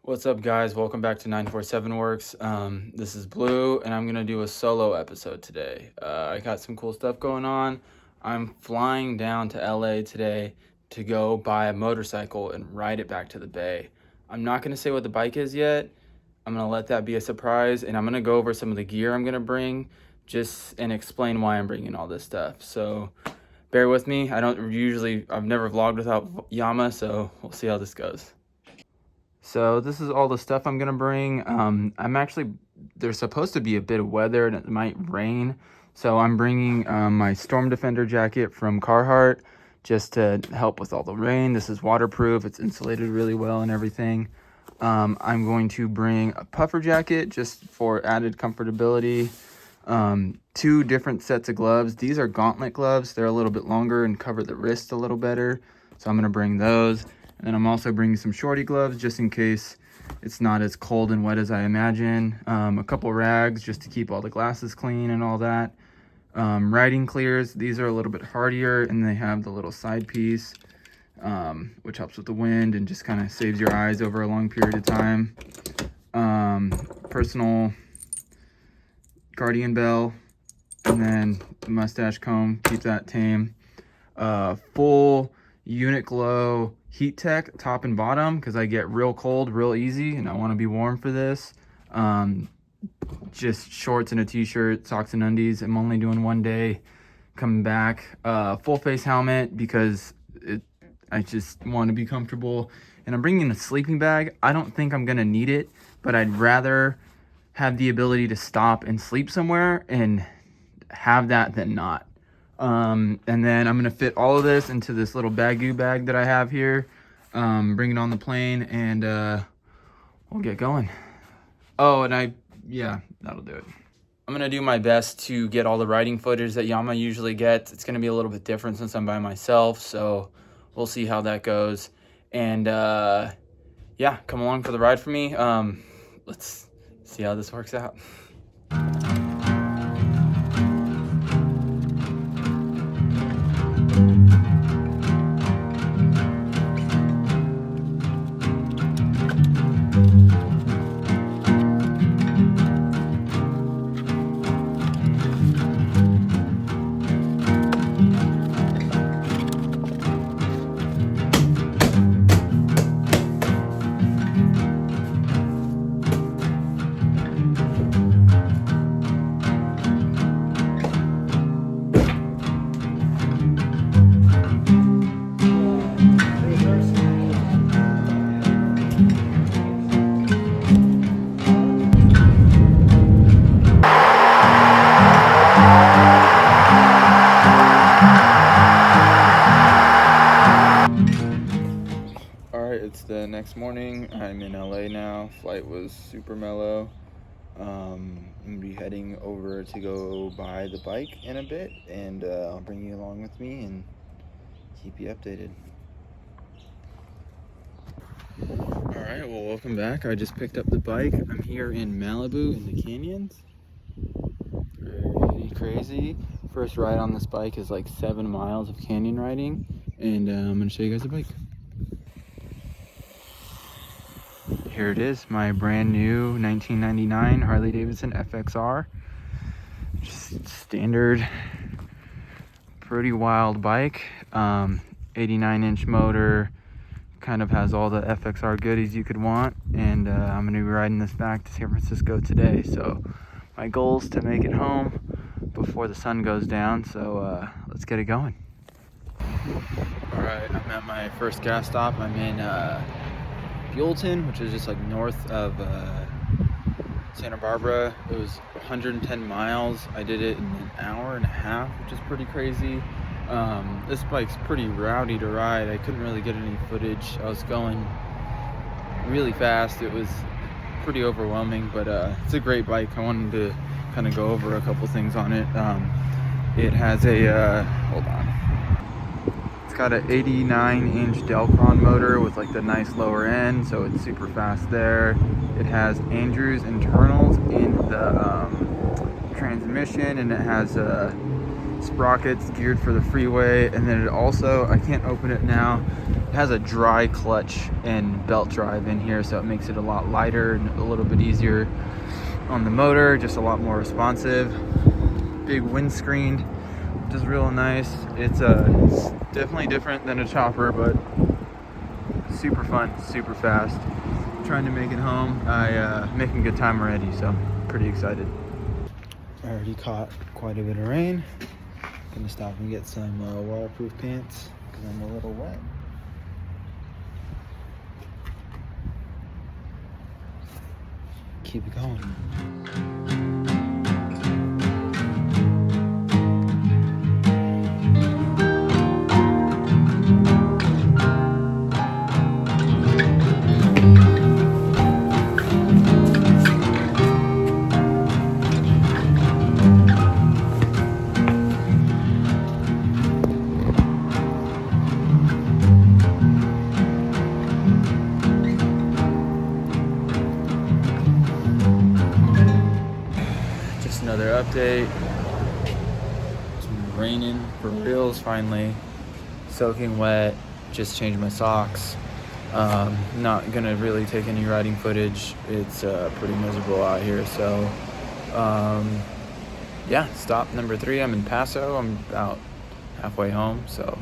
What's up, guys? Welcome back to 947 Works. This is Blue, and I'm gonna do a solo episode today. I got some cool stuff going on. I'm flying down to LA today to go buy a motorcycle and ride it back to the bay. I'm not gonna say what the bike is yet. I'm gonna let that be a surprise, and I'm gonna go over some of the gear I'm gonna bring and explain why I'm bringing all this stuff. So bear with me. I've never vlogged without Yama, so we'll see how this goes. So this is all the stuff I'm gonna bring. There's supposed to be a bit of weather and it might rain. So I'm bringing my Storm Defender jacket from Carhartt just to help with all the rain. This is waterproof, it's insulated really well and everything. I'm going to bring a puffer jacket just for added comfortability. 2 different sets of gloves. These are gauntlet gloves. They're a little bit longer and cover the wrist a little better. So I'm gonna bring those. And then I'm also bringing some shorty gloves just in case it's not as cold and wet as I imagine. A couple rags just to keep all the glasses clean and all that. Riding clears. These are a little bit hardier and they have the little side piece, which helps with the wind and just kind of saves your eyes over a long period of time. Personal guardian bell, and then the mustache comb, keep that tame. Full unit glow heat tech top and bottom because I get real cold real easy and I want to be warm for this. Just shorts and a t-shirt, socks and undies. I'm only doing 1 day coming back. Full face helmet because I just want to be comfortable, and I'm bringing a sleeping bag. I don't think I'm gonna need it, but I'd rather have the ability to stop and sleep somewhere and have that than not. And then I'm gonna fit all of this into this little bagoo bag that I have here, bring it on the plane, and we'll get going. Oh, and that'll do it. I'm gonna do my best to get all the riding footage that Yama usually gets. It's gonna be a little bit different since I'm by myself, so we'll see how that goes. And yeah, come along for the ride for me. Let's see how this works out. It's the next morning. I'm in LA now. Flight was super mellow. I'm gonna be heading over to go buy the bike in a bit, and I'll bring you along with me and keep you updated. All right, well, welcome back. I just picked up the bike. I'm here in Malibu in the canyons. Pretty crazy. First ride on this bike is like 7 miles of canyon riding, and I'm gonna show you guys the bike. Here it is, my brand new 1999 Harley Davidson FXR. Just standard, pretty wild bike. 89-inch motor, kind of has all the FXR goodies you could want. And I'm gonna be riding this back to San Francisco today. So my goal is to make it home before the sun goes down. So let's get it going. All right, I'm at my first gas stop. I'm in Buellton, which is just like north of Santa Barbara. It was 110 miles. I did it in an hour and a half, which is pretty crazy. This bike's pretty rowdy to ride. I couldn't really get any footage. I was going really fast. It was pretty overwhelming, but it's a great bike. I wanted to kind of go over a couple things on it. It has a hold on. It's got an 89-inch Delcron motor with like the nice lower end, so it's super fast there. It has Andrews internals in the transmission, and it has sprockets geared for the freeway. And then it also, I can't open it now, It has a dry clutch and belt drive in here, so it makes it a lot lighter and a little bit easier on the motor, just a lot more responsive. Big windscreen, which is real nice. It's definitely different than a chopper, but super fun, super fast. Trying to make it home. Making good time already, so pretty excited. I already caught quite a bit of rain. Gonna stop and get some waterproof pants because I'm a little wet. Keep it going. Another update. It's raining for reals finally. Soaking wet. Just changed my socks. Not gonna really take any riding footage. It's pretty miserable out here. So yeah, stop number 3. I'm in Paso. I'm about halfway home. So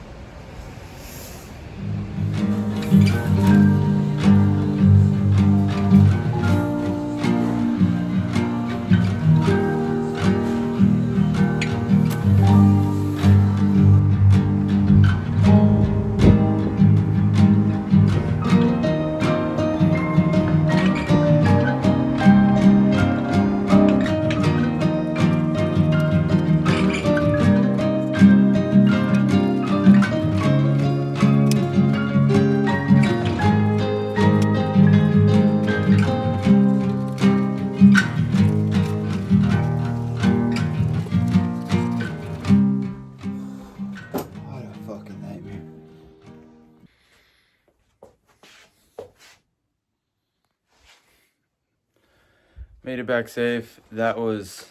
made it back safe. That was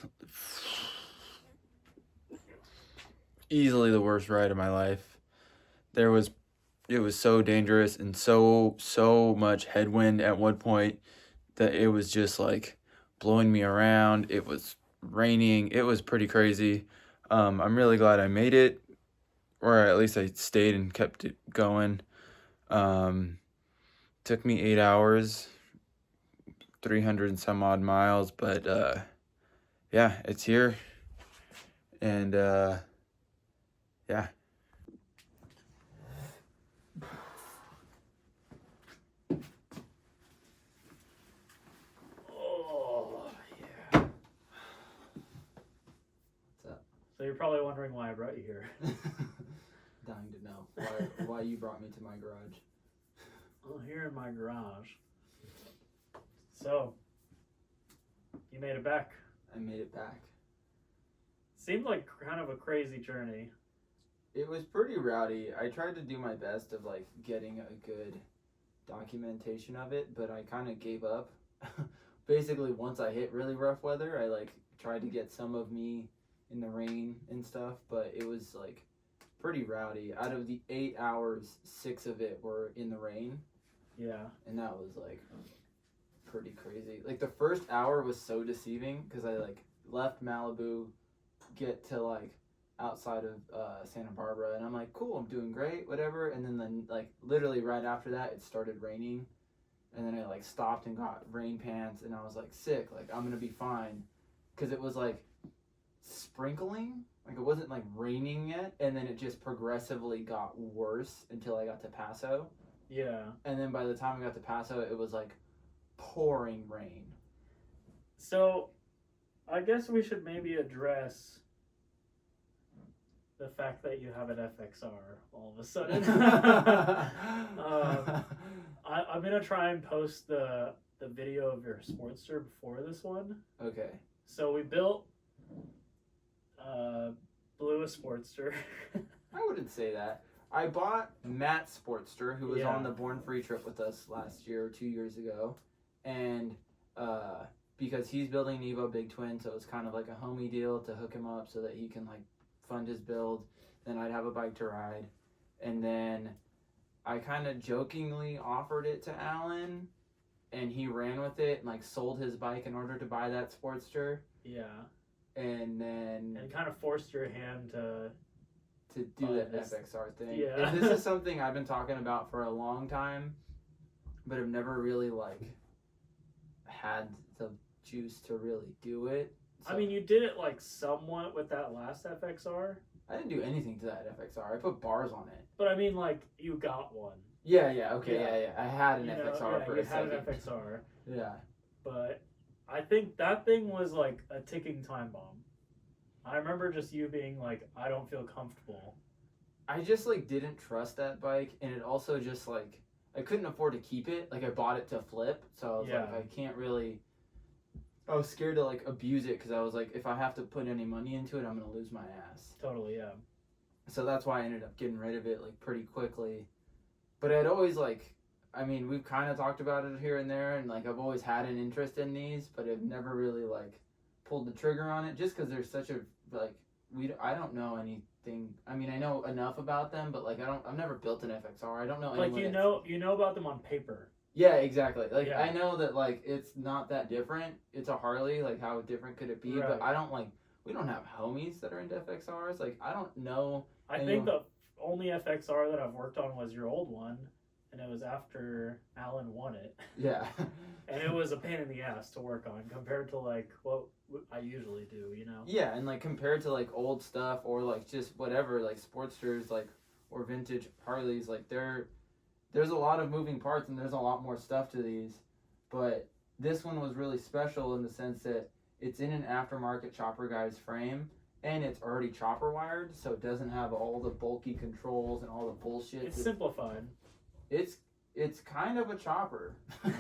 easily the worst ride of my life. It was so dangerous and so much headwind at one point that it was just like blowing me around. It was raining. It was pretty crazy. I'm really glad I made it, or at least I stayed and kept it going. Took me 8 hours, 300 and some odd miles, but yeah, it's here. And yeah. Oh, yeah. What's up? So you're probably wondering why I brought you here. Dying to know why you brought me to my garage. Well, here in my garage. So, you made it back. I made it back. Seemed like kind of a crazy journey. It was pretty rowdy. I tried to do my best of like getting a good documentation of it, but I kind of gave up. Basically, once I hit really rough weather, I like tried to get some of me in the rain and stuff, but it was like pretty rowdy. Out of the 8 hours, 6 of it were in the rain. Yeah. And that was like pretty crazy. Like the first hour was so deceiving because I like left Malibu, get to like outside of Santa Barbara, and I'm like, cool, I'm doing great, whatever. And then like literally right after that, it started raining, and then I like stopped and got rain pants, and I was like, sick, like I'm gonna be fine, because it was like sprinkling, like it wasn't like raining yet, and then it just progressively got worse until I got to Paso. Yeah. And then by the time we got to Paso, it was like pouring rain. So, I guess we should maybe address the fact that you have an FXR all of a sudden. I'm going to try and post the video of your Sportster before this one. Okay. So we built Blue a Sportster. I wouldn't say that. I bought Matt Sportster, who was on the Born Free trip with us last year or 2 years ago, and because he's building an Evo Big Twin, so it's kind of like a homie deal to hook him up so that he can like fund his build. Then I'd have a bike to ride, and then I kind of jokingly offered it to Alan, and he ran with it and like sold his bike in order to buy that Sportster. Yeah. And then And kind of forced your hand to do that FXR thing. Yeah. And this is something I've been talking about for a long time, but I've never really like had the juice to really do it. So, I mean, you did it like somewhat with that last FXR. I didn't do anything to that FXR. I put bars on it. But I mean, like, you got one. Yeah, okay. I had an FXR for a second. You had an FXR. Yeah. But I think that thing was like a ticking time bomb. I remember just you being like, I don't feel comfortable. I just like didn't trust that bike, and it also just like I couldn't afford to keep it. Like I bought it to flip, so I was like, I can't really. I was scared to like abuse it because I was like, if I have to put any money into it, I'm gonna lose my ass. Totally, yeah. So that's why I ended up getting rid of it like pretty quickly. But I'd always like, I mean, we've kind of talked about it here and there, and like I've always had an interest in these, but I've never really like pulled the trigger on it just because there's such a like I don't know anything. I mean, I know enough about them, but like I've never built an FXR. I don't know like you know about them on paper. Yeah, exactly. Like I know that like it's not that different. It's a Harley. Like how different could it be? Right. But I don't like. We don't have homies that are into FXRs. Like I don't know. I think the only FXR that I've worked on was your old one, and it was after Alan won it. Yeah. And it was a pain in the ass to work on compared to like what I usually do, you know? Yeah, and like compared to like old stuff or like just whatever, like Sportsters, like or vintage Harleys, like there's a lot of moving parts and there's a lot more stuff to these. But this one was really special in the sense that it's in an aftermarket chopper guy's frame and it's already chopper wired, so it doesn't have all the bulky controls and all the bullshit. It's simplified. It's kind of a chopper. Yeah,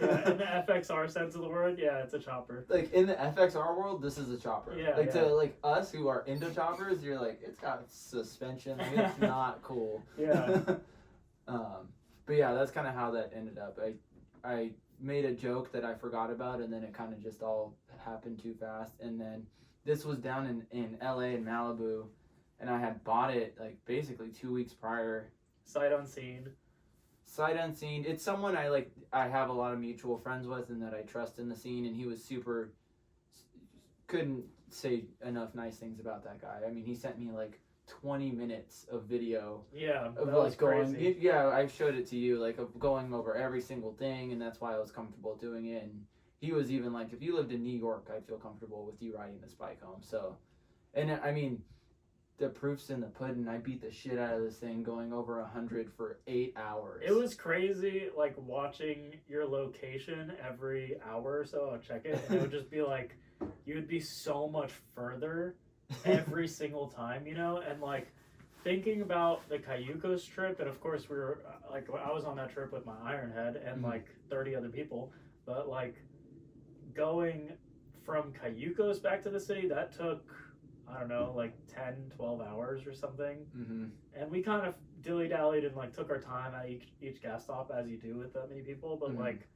in the FXR sense of the word, yeah, it's a chopper. Like in the FXR world, this is a chopper. Yeah, like to like us who are into choppers, you're like, it's got suspension. Like, it's not cool. Yeah. But yeah, that's kind of how that ended up. I made a joke that I forgot about, and then it kind of just all happened too fast. And then this was down in LA in Malibu. And I had bought it like basically 2 weeks prior. Sight unseen. It's someone I have a lot of mutual friends with and that I trust in the scene. And he was couldn't say enough nice things about that guy. I mean, he sent me like 20 minutes of video. Yeah, of that was going. crazy. Yeah, I showed it to you, like of going over every single thing, and that's why I was comfortable doing it. And he was even like, if you lived in New York, I'd feel comfortable with you riding this bike home. So, and I mean. The proof's in the pudding. I beat the shit out of this thing going over 100 for 8 hours. It was crazy, like, watching your location every hour or so. I'll check it, and it would just be like, you would be so much further every single time, you know? And, like, thinking about the Cayucos trip, and of course we were, like, I was on that trip with my Ironhead and, like, 30 other people, but, like, going from Cayucos back to the city, that took... I don't know, like 10, 12 hours or something. Mm-hmm. And we kind of dilly-dallied and like took our time at each gas stop as you do with that many people. But like,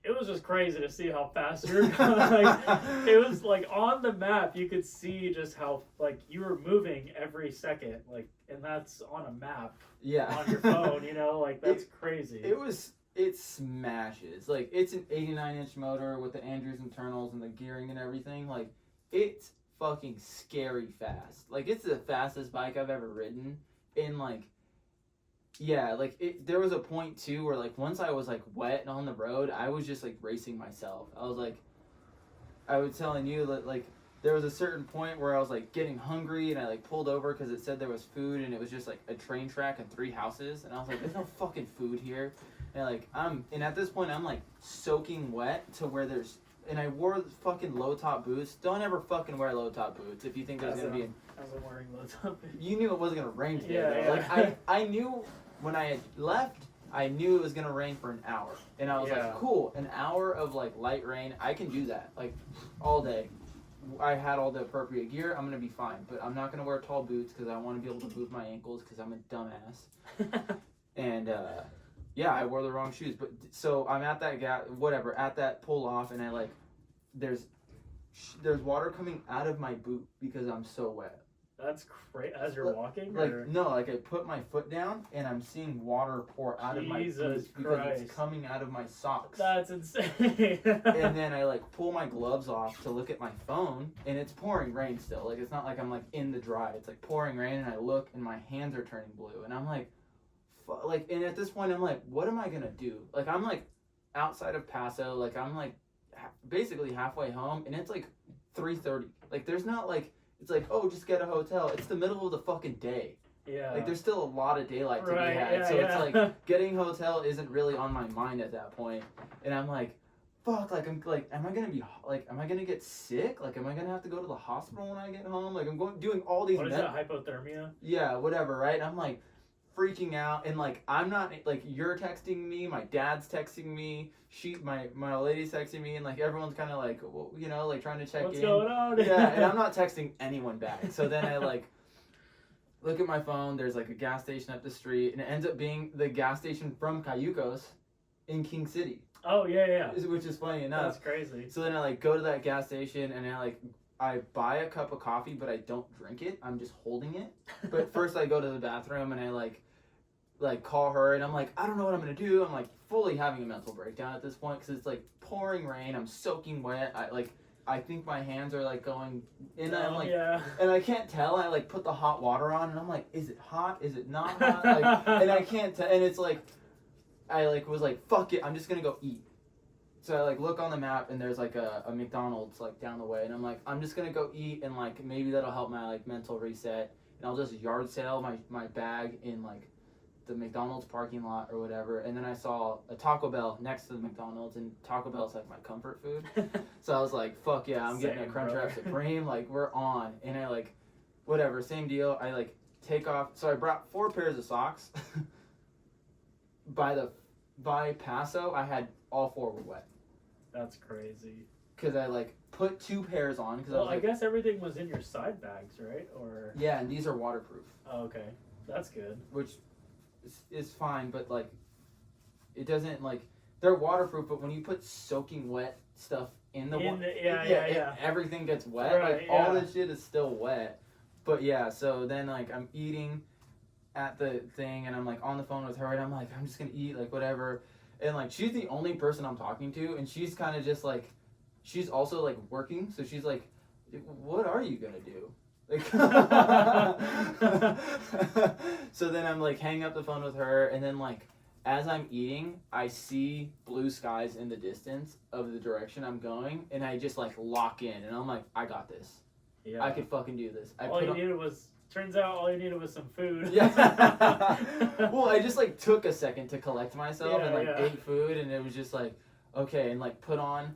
it was just crazy to see how fast you were going. Like, it was like on the map, you could see just how like you were moving every second. Like, and that's on a map. Yeah. On your phone, you know, like that's crazy. It smashes. Like, it's an 89-inch motor with the Andrews internals and the gearing and everything. Like, it's fucking scary fast. Like, it's the fastest bike I've ever ridden. And like, yeah, like there was a point too where like once I was like wet and on the road, I was just like racing myself. I was telling you that like there was a certain point where I was like getting hungry and I like pulled over because it said there was food and it was just like a train track and 3 houses and I was like, there's no fucking food here. And like and at this point I'm like soaking wet to where there's. And I wore fucking low-top boots. Don't ever fucking wear low-top boots if you think there's going to be... I wasn't wearing low-top boots. You knew it wasn't going to rain today, though. Yeah. Like, I knew when I had left, I knew it was going to rain for an hour. And I was like, cool, an hour of, like, light rain, I can do that. Like, all day. I had all the appropriate gear, I'm going to be fine. But I'm not going to wear tall boots because I want to be able to move my ankles because I'm a dumbass. And, yeah, I wore the wrong shoes. But so I'm at that at that pull off, and I like there's water coming out of my boot because I'm so wet. That's great. As you're walking? Like, or? no, like I put my foot down and I'm seeing water pour out of my boots because it's coming out of my socks. That's insane. And then I like pull my gloves off to look at my phone and it's pouring rain still. Like, it's not like I'm like in the dry. It's like pouring rain and I look and my hands are turning blue and I'm like, and at this point I'm like, what am I gonna do? Like, I'm like outside of Paso. Like, I'm like basically halfway home and it's like 3:30. Like, there's not like, it's like, oh, just get a hotel. It's the middle of the fucking day. Yeah. Like, there's still a lot of daylight to be had. Yeah, so it's like, getting a hotel isn't really on my mind at that point. And I'm like, fuck, like, am I gonna get sick? Like, am I gonna have to go to the hospital when I get home? Like, I'm doing all these. What is that, hypothermia? Yeah, whatever, right? And I'm like, freaking out, and like, I'm not, like, you're texting me, my dad's texting me, my lady's texting me, and like everyone's kind of like, well, you know, like trying to check What's in. going on? Yeah, and I'm not texting anyone back. So then I like look at my phone. There's like a gas station up the street, and it ends up being the gas station from Cayucos in King City. Oh yeah. Which is funny enough. That's crazy. So then I like go to that gas station, and I buy a cup of coffee, but I don't drink it. I'm just holding it. But first I go to the bathroom and I like call her and I'm like, I don't know what I'm gonna do. I'm like fully having a mental breakdown at this point because it's like pouring rain. I'm soaking wet. I think my hands are like going in. I'm like, and I can't tell. I like put the hot water on and I'm like, is it hot? Is it not hot? Like, and I can't tell. And it's like, I like was like, fuck it. I'm just gonna go eat. So I like look on the map and there's like a McDonald's like down the way and I'm like, I'm just gonna go eat and like maybe that'll help my like mental reset and I'll just yard sale my bag in like the McDonald's parking lot or whatever. And then I saw a Taco Bell next to the McDonald's and Taco Bell's like my comfort food. So I was like, fuck yeah, I'm getting a Crunchwrap Supreme, like we're on. And I like, whatever, same deal. I like take off. So I brought 4 pairs of socks. By Paso, I had all 4 were wet. That's crazy. Because I like put 2 pairs on. Well, I guess everything was in your side bags, right? Or yeah, and these are waterproof. Oh, okay, that's good. Which is fine, but like it doesn't like they're waterproof. But when you put soaking wet stuff in the water, everything gets wet. Right, like all this shit is still wet. But yeah, so then like I'm eating at the thing, and I'm like on the phone with her, and I'm like, I'm just gonna eat, like whatever. And like she's the only person I'm talking to, and she's kind of just like, she's also like working, so she's like, what are you gonna do? Like, so then I'm like hanging up the phone with her, and then like as I'm eating, I see blue skies in the distance of the direction I'm going, and I just like lock in, and I'm like, I got this. Yeah, I could fucking do this. Turns out all you needed was some food. Yeah. Well, I just like took a second to collect myself and like ate food, and it was just like, okay, and like put on,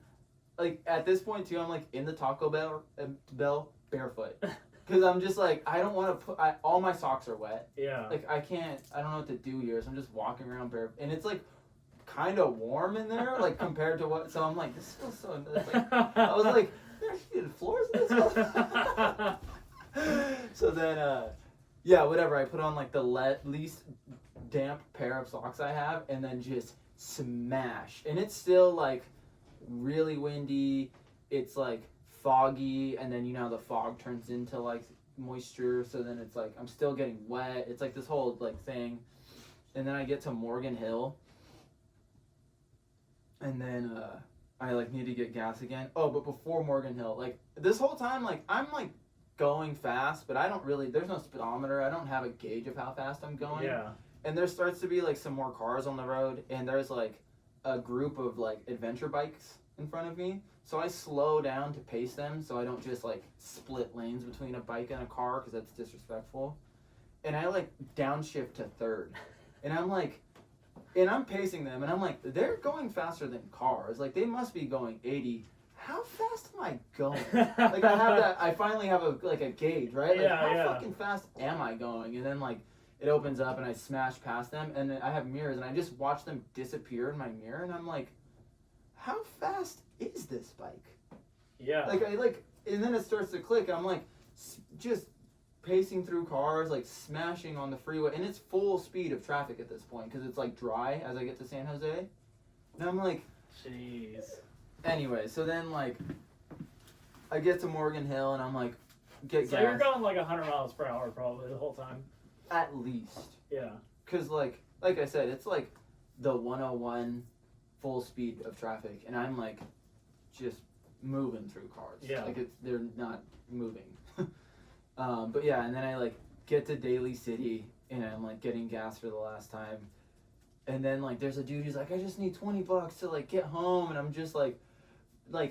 like at this point too, I'm like in the Taco Bell barefoot. Because I'm just like, I don't want to all my socks are wet. Yeah. Like I don't know what to do here, so I'm just walking around barefoot. And it's like kind of warm in there, like compared to what, so I'm like, this feels so, like, I was like, there's heated floors in this one. So then, yeah, whatever, I put on like the least damp pair of socks I have, and then just smash. And it's still like really windy, it's like foggy, and then you know how the fog turns into like moisture, so then it's like I'm still getting wet. It's like this whole like thing. And then I get to Morgan Hill, and then I like need to get gas again. Oh, but before Morgan Hill, like this whole time, like I'm like going fast, but I don't really, there's no speedometer, I don't have a gauge of how fast I'm going. Yeah. And there starts to be like some more cars on the road, and there's like a group of like adventure bikes in front of me. So I slow down to pace them so I don't just like split lanes between a bike and a car, because that's disrespectful. And I like downshift to third. And I'm like, and I'm pacing them, and I'm like, they're going faster than cars. Like they must be going 80. How fast am I going? Like I finally have a gauge, right? Like how fucking fast am I going? And then like it opens up and I smash past them, and then I have mirrors, and I just watch them disappear in my mirror, and I'm like, how fast is this bike? Yeah. And then it starts to click, and I'm like, just pacing through cars, like smashing on the freeway, and it's full speed of traffic at this point, because it's like dry as I get to San Jose. And I'm like, jeez. Anyway, so then like I get to Morgan Hill, and I'm like get So gas. you're going like 100 miles per hour probably the whole time. At least. Yeah. Because, like I said, it's like the 101 full speed of traffic, and I'm like just moving through cars. Yeah. Like they're not moving. But yeah, and then I like get to Daly City, and I'm like getting gas for the last time, and then like there's a dude who's like, I just need $20 to like get home, and I'm just like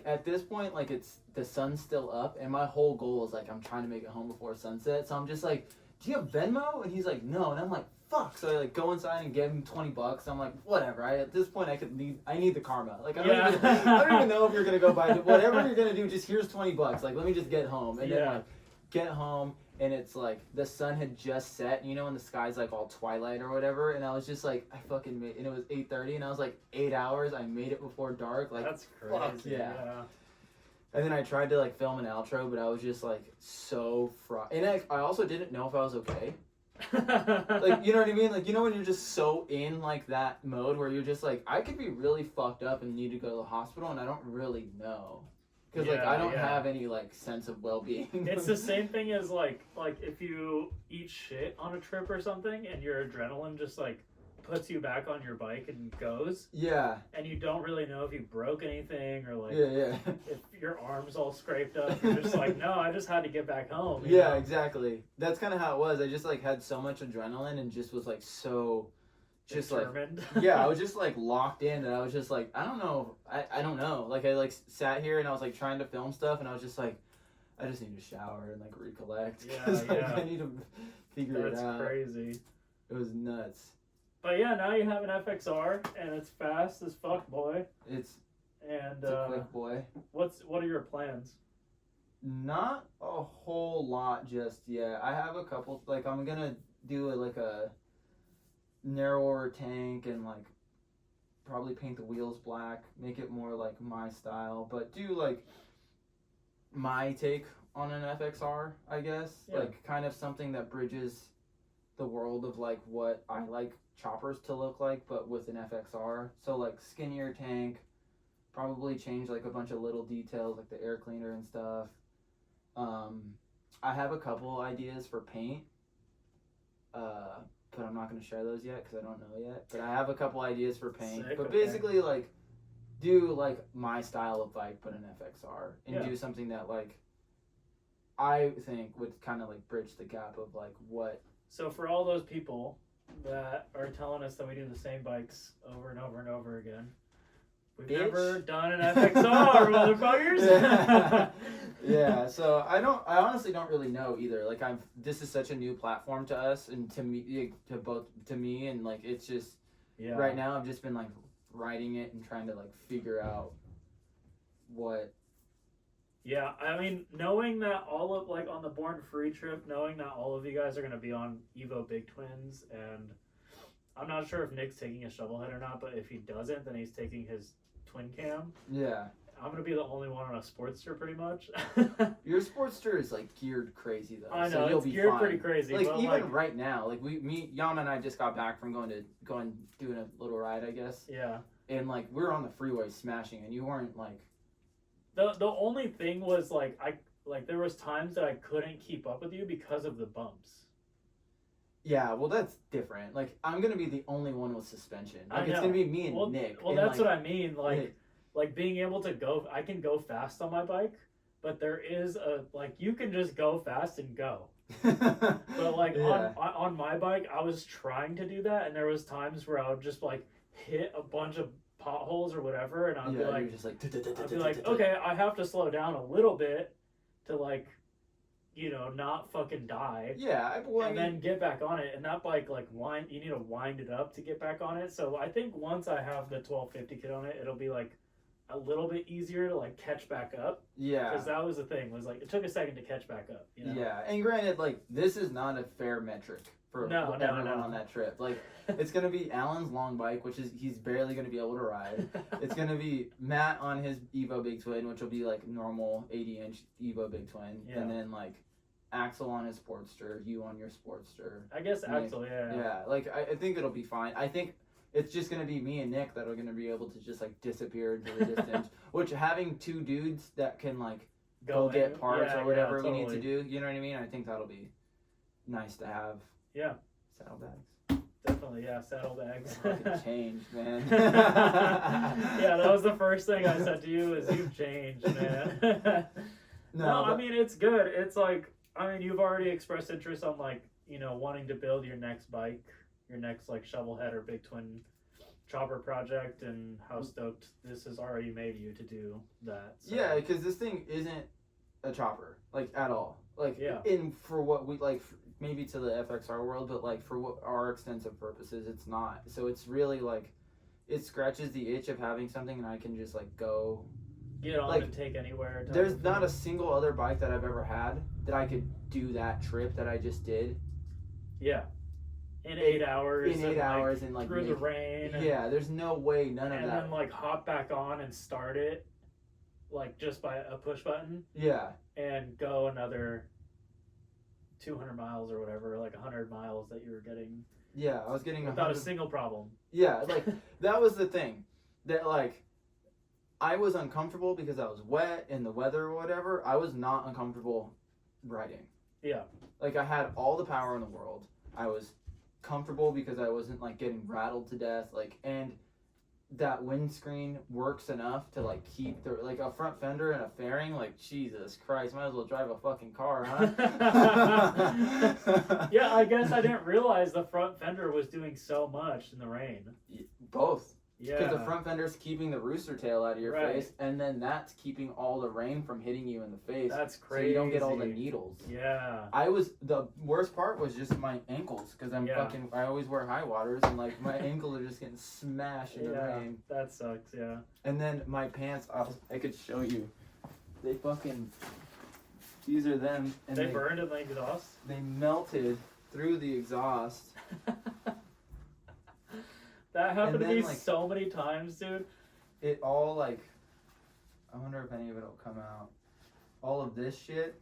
at this point, like it's the sun's still up, and my whole goal is like I'm trying to make it home before sunset, so I'm just like, do you have Venmo? And he's like, no, and I'm like, fuck. So I like go inside and give him $20. I'm like, whatever. At this point I need the karma. Like I don't even know if you're gonna go buy it. Whatever you're gonna do, just here's $20. Like let me just get home. And then like get home, and it's like the sun had just set, and you know when the sky's like all twilight or whatever, and I was just like, I fucking made, and it was 8:30, and I was like, 8 hours, I made it before dark. Like that's crazy. Fuck yeah. And then I tried to like film an outro, but I was just like so and I also didn't know if I was okay. Like, you know what I mean? Like, you know when you're just so in like that mode where you're just like, I could be really fucked up and need to go to the hospital, and I don't really know. Because like I don't have any like sense of well-being. It's the same thing as like if you eat shit on a trip or something, and your adrenaline just like puts you back on your bike and goes. Yeah. And you don't really know if you broke anything or like if your arm's all scraped up. You're just like, no, I just had to get back home. You know? Exactly. That's kind of how it was. I just like had so much adrenaline and just was like so just determined. Like I was just like locked in, and I was just like, I don't know. I don't know. Like I like sat here and I was like trying to film stuff, and I was just like, I just need to shower and like recollect. I need to figure it out. That's crazy. It was nuts. But yeah, now you have an FXR, and it's fast as fuck, boy. It's a quick boy. What are your plans? Not a whole lot just yet. I have a couple. Like I'm gonna do a narrower tank and like probably paint the wheels black, make it more like my style, but do like my take on an FXR, I guess. Yeah. Like kind of something that bridges the world of like what I like choppers to look like, but with an FXR. So like skinnier tank, probably change like a bunch of little details like the air cleaner and stuff. I have a couple ideas for paint, but I'm not going to share those yet because I don't know yet. But I have a couple ideas for paint. Sick, but okay. basically like do like my style of bike but an FXR, and do something that like I think would kind of like bridge the gap of like what. So for all those people that are telling us that we do the same bikes over and over and over again, we've never done an FXR, motherfuckers. Yeah, so I honestly don't really know either. Like this is such a new platform to us and to me, and like it's just right now I've just been like writing it and trying to like figure out what. Yeah, I mean, knowing that all of, like, on the Born Free trip, knowing that all of you guys are going to be on Evo Big Twins, and I'm not sure if Nick's taking his shovelhead or not, but if he doesn't, then he's taking his twin cam. Yeah. I'm going to be the only one on a Sportster, pretty much. Your Sportster is, like, geared crazy, though. I know, so you'll it's be geared fine. pretty crazy. Like, but even like, right now, like, Yama and I just got back from doing a little ride, I guess. Yeah. And, like, we were on the freeway smashing, and you weren't, like... The only thing was, like, there was times that I couldn't keep up with you because of the bumps. Yeah, well, that's different. Like, I'm going to be the only one with suspension. Like, it's going to be me and Nick. Well, and that's like, what I mean. Like, being able to go... I can go fast on my bike, but there is you can just go fast and go. But, like, on my bike, I was trying to do that, and there was times where I would just, like, hit a bunch of potholes or whatever, and I'd be like, okay, I have to slow down a little bit to, like, you know, not fucking die. Yeah, and then get back on it. And that bike, like, you need to wind it up to get back on it. So I think once I have the 1250 kit on it, it'll be, like, a little bit easier to, like, catch back up. Yeah. Because that was the thing, was, like, it took a second to catch back up, you know? Yeah, and granted, like, this is not a fair metric for everyone on that trip. Like, it's going to be Alan's long bike, which is, he's barely going to be able to ride. It's going to be Matt on his Evo Big Twin, which will be, like, normal 80-inch Evo Big Twin. Yeah. And then, like, Axel on his Sportster, you on your Sportster. I guess Axel, yeah. Yeah, like, I think it'll be fine. I think it's just going to be me and Nick that are going to be able to just, like, disappear into the distance. Which, having two dudes that can, like, go get parts yeah, or whatever yeah, we need to totally. do. You know what I mean? I think that'll be nice to have. Yeah. Saddlebags. Definitely, yeah, saddlebags. Fucking changed, man. Yeah, that was the first thing I said to you is you've changed, man. No, I mean, it's good. It's like, I mean, you've already expressed interest on, like, you know, wanting to build your next bike, your next, like, shovelhead or big twin chopper project, and how stoked this has already made you to do that. So. Yeah, because this thing isn't a chopper, like, at all. Like, yeah. for what we, like, maybe to the FXR world, but, like, for what our extensive purposes, it's not. So it's really, like, it scratches the itch of having something and I can just, like, go... Get on like, and take anywhere. There's not a single other bike that I've ever had that I could do that trip that I just did. Yeah. In 8 hours. In 8 hours and like through the rain. Yeah, there's no way none of that. And then like hop back on and start it, like just by a push button. Yeah. And go another 200 miles or whatever, like 100 miles that you were getting. Yeah, I was getting without a single problem. Yeah, like that was the thing that like. I was uncomfortable because I was wet in the weather or whatever. I was not uncomfortable riding. Yeah. Like I had all the power in the world. I was comfortable because I wasn't like getting rattled to death. Like, and that windscreen works enough to like keep the, like a front fender and a fairing. Like, Jesus Christ, might as well drive a fucking car, huh? Yeah, I guess I didn't realize the front fender was doing so much in the rain. Both. Yeah. Because the front fender's keeping the rooster tail out of your face, and then that's keeping all the rain from hitting you in the face. That's crazy. So you don't get all the needles. Yeah. The worst part was just my ankles, because I always wear high waters, and like my ankles are just getting smashed in the rain. That sucks, yeah. And then my pants, I could show you. They fucking, these are them. And they burned in the exhaust? They melted through the exhaust. That happened to me like, so many times, dude. It all like, I wonder if any of it will come out. All of this shit.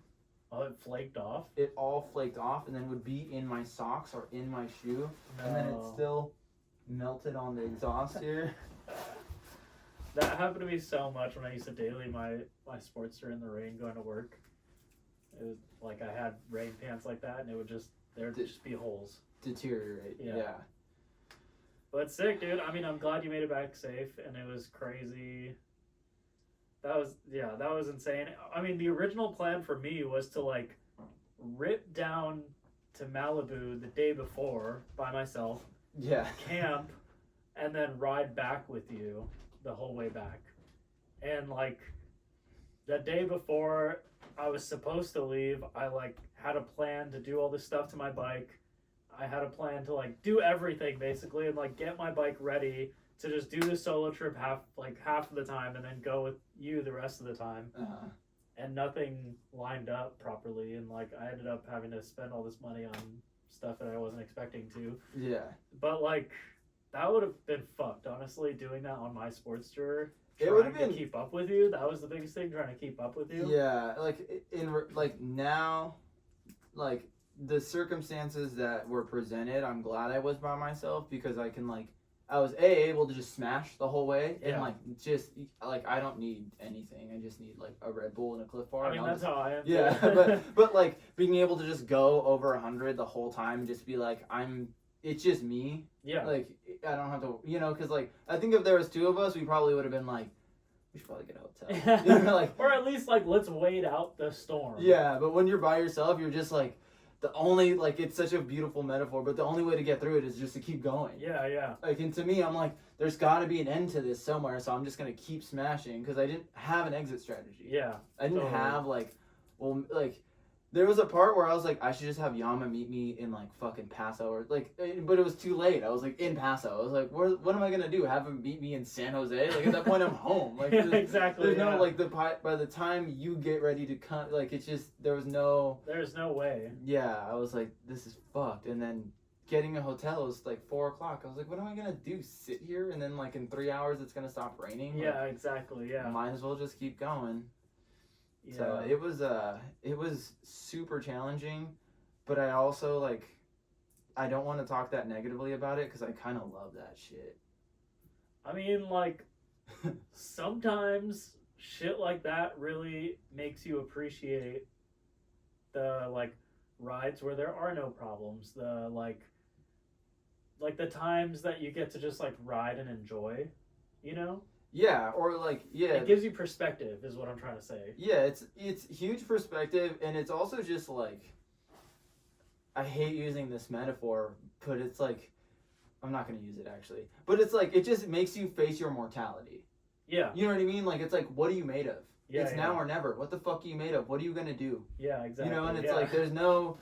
Oh, it flaked off? It all flaked off and then would be in my socks or in my shoe. No. And then it still melted on the exhaust here. That happened to me so much when I used to daily my Sportster in the rain going to work. It was like I had rain pants like that and it would just, there'd just be holes. Deteriorate, yeah. But sick, dude. I mean, I'm glad you made it back safe, and it was crazy. That was insane. I mean, the original plan for me was to, like, rip down to Malibu the day before by myself. Yeah. Camp, and then ride back with you the whole way back. And, like, the day before I was supposed to leave, I, like, had a plan to do all this stuff to my bike. I had a plan to like do everything basically and like get my bike ready to just do the solo trip half of the time and then go with you the rest of the time. Uh-huh. And nothing lined up properly and like I ended up having to spend all this money on stuff that I wasn't expecting to. Yeah. But like that would have been fucked, honestly, doing that on my Sportster. It would have been to keep up with you. That was the biggest thing, trying to keep up with you. Yeah, like now, like the circumstances that were presented, I'm glad I was by myself because I can like, I was able to just smash the whole way and like just like I don't need anything. I just need like a Red Bull and a Cliff Bar. I mean that's how I am. Yeah, but like being able to just go over 100 the whole time and just be like it's just me. Yeah. Like I don't have to, because like I think if there was two of us, we probably would have been like, we should probably get a hotel. Like, or at least like let's wait out the storm. Yeah, but when you're by yourself, you're just like. The only, like, it's such a beautiful metaphor, but the only way to get through it is just to keep going. Yeah, yeah. Like, and to me, I'm like, there's got to be an end to this somewhere, so I'm just going to keep smashing, because I didn't have an exit strategy. Yeah. I didn't have, like, there was a part where I was like, I should just have Yama meet me in, like, fucking Paso, or, like, but it was too late. I was, like, in Paso. I was like, what am I going to do? Have him meet me in San Jose? Like, at that point, I'm home. Like, yeah, exactly. There's no, like, by the time you get ready to come, like, it's just, there's no way. Yeah, I was like, this is fucked. And then getting a hotel was, like, 4 o'clock. I was like, what am I going to do? Sit here? And then, like, in 3 hours, it's going to stop raining? Yeah, like, exactly, yeah. Might as well just keep going. Yeah. So it was super challenging, but I also like I don't want to talk that negatively about it because I kind of love that shit. I mean, like sometimes shit like that really makes you appreciate the like rides where there are no problems. The like the times that you get to just like ride and enjoy, you know? Yeah, or like It gives you perspective is what I'm trying to say. Yeah, it's huge perspective, and it's also just like, I hate using this metaphor, but it's like, I'm not going to use it actually, but it's like, it just makes you face your mortality. Yeah. You know what I mean? Like, it's like, what are you made of? Yeah, it's now or never. What the fuck are you made of? What are you going to do? Yeah, exactly. You know, and it's like, there's no,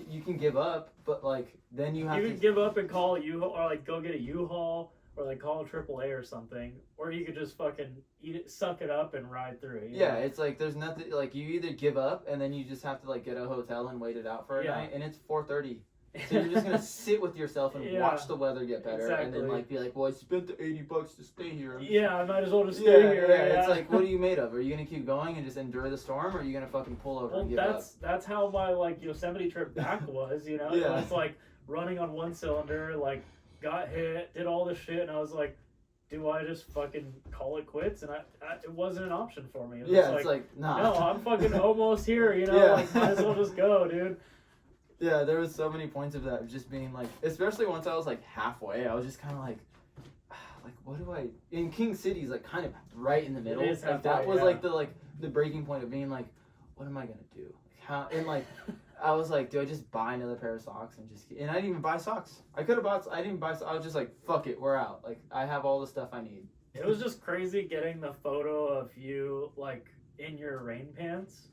you can give up, but like, then you have to. You can give up and call a U-Haul, or like go get a U-Haul, or like call a AAA or something, or you could just fucking eat it, suck it up, and ride through it. Yeah, it's like there's nothing, like you either give up and then you just have to like get a hotel and wait it out for a night, and it's 4:30, so you're just gonna sit with yourself and watch the weather get better, and then like be like, well, I spent the $80 to stay here. I might as well just stay here. Yeah, it's like, what are you made of? Are you gonna keep going and just endure the storm, or are you gonna fucking pull over and give up? That's how my like Yosemite trip back was. You know, it was like running on one cylinder, like. Got hit, did all this shit, and I was like, do I just fucking call it quits? And it wasn't an option for me. It's like, nah. No, I'm fucking almost here, you know? Like, might as well just go, dude. Yeah, there was so many points of that, just being like, especially once I was like halfway, I was just kind of like, what do I, in King City's like kind of right in the middle. Like that was like the breaking point of being like, what am I going to do? Like, how, and like, I was like, do I just buy another pair of socks and I didn't even buy socks. I could have bought, I didn't buy, I was just like, fuck it, we're out. Like, I have all the stuff I need. It was just crazy getting the photo of you, like, in your rain pants.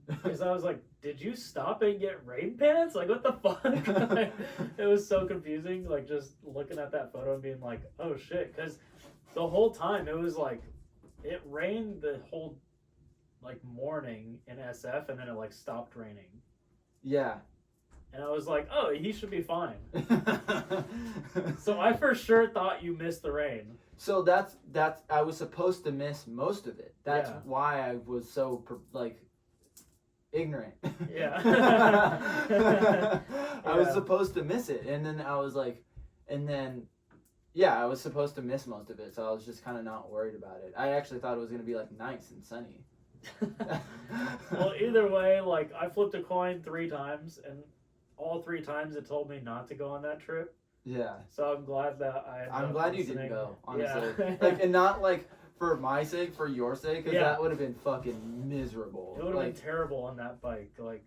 Because I was like, did you stop and get rain pants? Like, what the fuck? Like, it was so confusing, like, just looking at that photo and being like, oh shit. Because the whole time, it was like, it rained the whole, like, morning in SF, and then it, like, stopped raining. Yeah. And I was like, oh, he should be fine. So I for sure thought you missed the rain. So that's I was supposed to miss most of it. That's why I was so like ignorant. Yeah. I was supposed to miss it, and then I was like, I was supposed to miss most of it, so I was just kind of not worried about it. I actually thought it was gonna be like nice and sunny. Well, either way, like, I flipped a coin 3 times, and all 3 times it told me not to go on that trip. Yeah. So I'm glad that I'm glad you didn't go, honestly. Yeah. Like, and not like for my sake, for your sake, because that would have been fucking miserable. It would have been terrible on that bike. Like,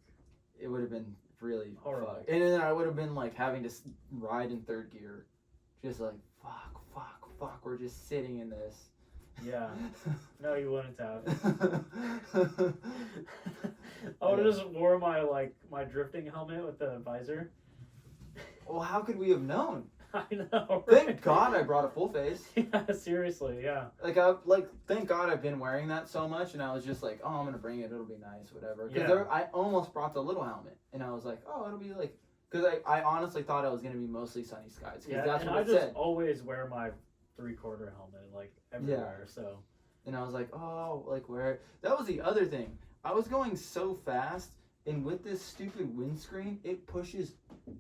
it would have been really horrible. Fucked. And then I would have been like having to ride in 3rd gear, just like fuck. We're just sitting in this. Yeah. No, you wouldn't have. I would have just wore my drifting helmet with the visor. Well, how could we have known? I know. Right? Thank God I brought a full face. Yeah, seriously, yeah. Thank God I've been wearing that so much, and I was just like, oh, I'm gonna bring it. It'll be nice, whatever. Because I almost brought the little helmet, and I was like, oh, it'll be like, because I honestly thought it was gonna be mostly sunny skies. Because that's what it said. I just always wear my 3/4 helmet, like, everywhere, so. And I was like, oh, like, where? That was the other thing. I was going so fast, and with this stupid windscreen, it pushes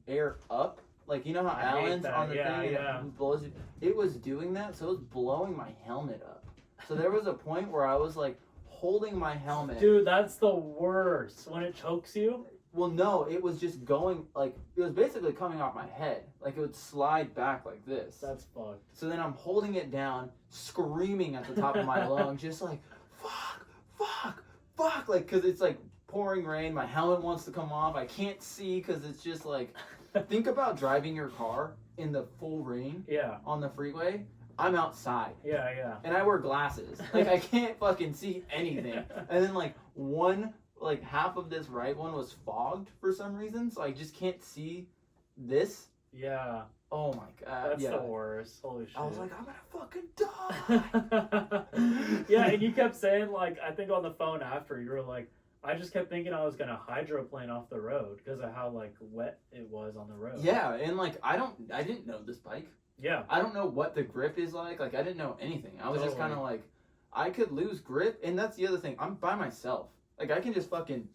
air up. Like, you know how Alan's on the thing? It blows you. It was doing that, so it was blowing my helmet up. So there was a point where I was, like, holding my helmet. Dude, that's the worst. When it chokes you? Well, no, it was just going, like, it was basically coming off my head. Like, it would slide back like this. That's fucked. So then I'm holding it down, screaming at the top of my lungs, just like, fuck, like, because it's, like, pouring rain. My helmet wants to come off. I can't see because it's just, like, think about driving your car in the full rain on the freeway. I'm outside. Yeah. And I wear glasses. Like, I can't fucking see anything. And then, like, half of this right one was fogged for some reason, so I just can't see this. Yeah. Oh my God. That's the worst. Holy shit. I was like, I'm gonna fucking die. Yeah, and you kept saying, like, I think on the phone after, you were like, I just kept thinking I was gonna hydroplane off the road because of how, like, wet it was on the road. Yeah, and, like, I didn't know this bike. Yeah. I don't know what the grip is like. Like, I didn't know anything. I was just kind of like, I could lose grip, and that's the other thing. I'm by myself. Like, I can just fucking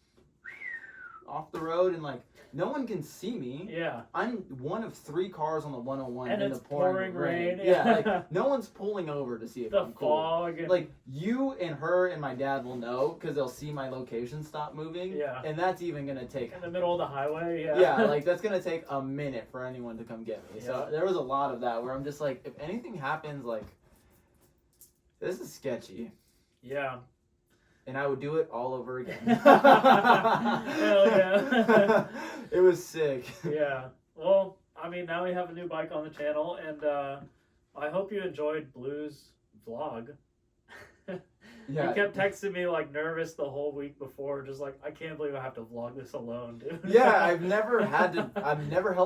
off the road, and like no one can see me. Yeah. I'm one of 3 cars on the 101 And in it's the pouring rain. Yeah, like no one's pulling over to see if The I'm cool. fog. And... Like you and her and my dad will know because they'll see my location stop moving. Yeah. And that's even gonna take in the middle of the highway. Yeah. Yeah, like that's gonna take a minute for anyone to come get me. So Yeah. there was a lot of that where I'm just like, if anything happens, like this is sketchy. Yeah. And I would do it all over again. Hell yeah. It was sick. Yeah. Well, I mean, now we have a new bike on the channel, and I hope you enjoyed Blue's vlog. Yeah. He kept texting me like nervous the whole week before, just like, I can't believe I have to vlog this alone, dude. Yeah, I've never held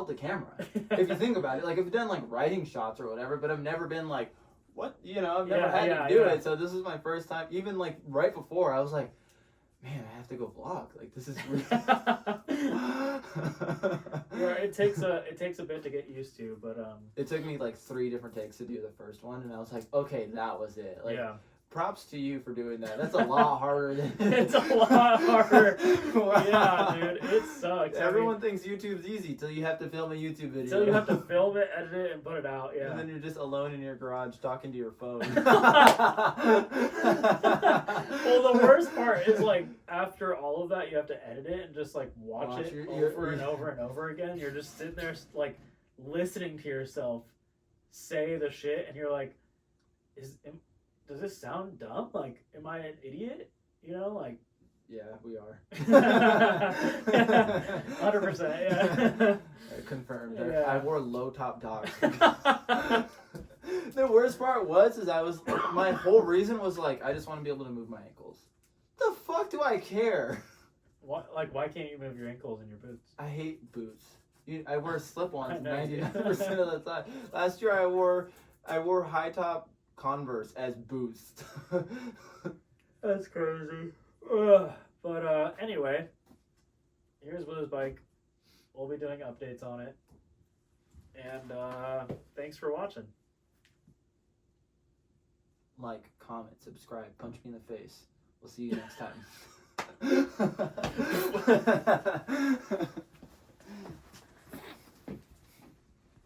the camera. If you think about it, like I've done like riding shots or whatever, but I've never been like, what, you know, I've never had to do it. So this is my first time. Even like right before, I was like, man, I have to go vlog. Like this is really... Yeah, it takes a bit to get used to, but it took me like 3 different takes to do the first one, and I was like, okay, that was it. Like, yeah. Props to you for doing that. That's a lot harder than... It's a lot harder. Wow. Yeah, dude. It sucks. Everyone thinks YouTube's easy till you have to film a YouTube video. Till you have to film it, edit it, and put it out, yeah. And then you're just alone in your garage talking to your phone. Well, the worst part is, like, after all of that, you have to edit it and just, like, watch it over and over and over again. You're just sitting there, like, listening to yourself say the shit, and you're like, does this sound dumb? Like, am I an idiot? You know, like... Yeah, we are. 100%, yeah. Confirmed. Yeah. I wore low-top dogs. The worst part was, my whole reason was, like, I just want to be able to move my ankles. The fuck do I care? What, like, why can't you move your ankles in your boots? I hate boots. I wear slip-ons I know. 99% of the time. Last year I wore high-top Converse as boots. That's crazy. Ugh. But anyway, here's Blue's bike. We'll be doing updates on it. And thanks for watching. Like, comment, subscribe, punch me in the face. We'll see you next time.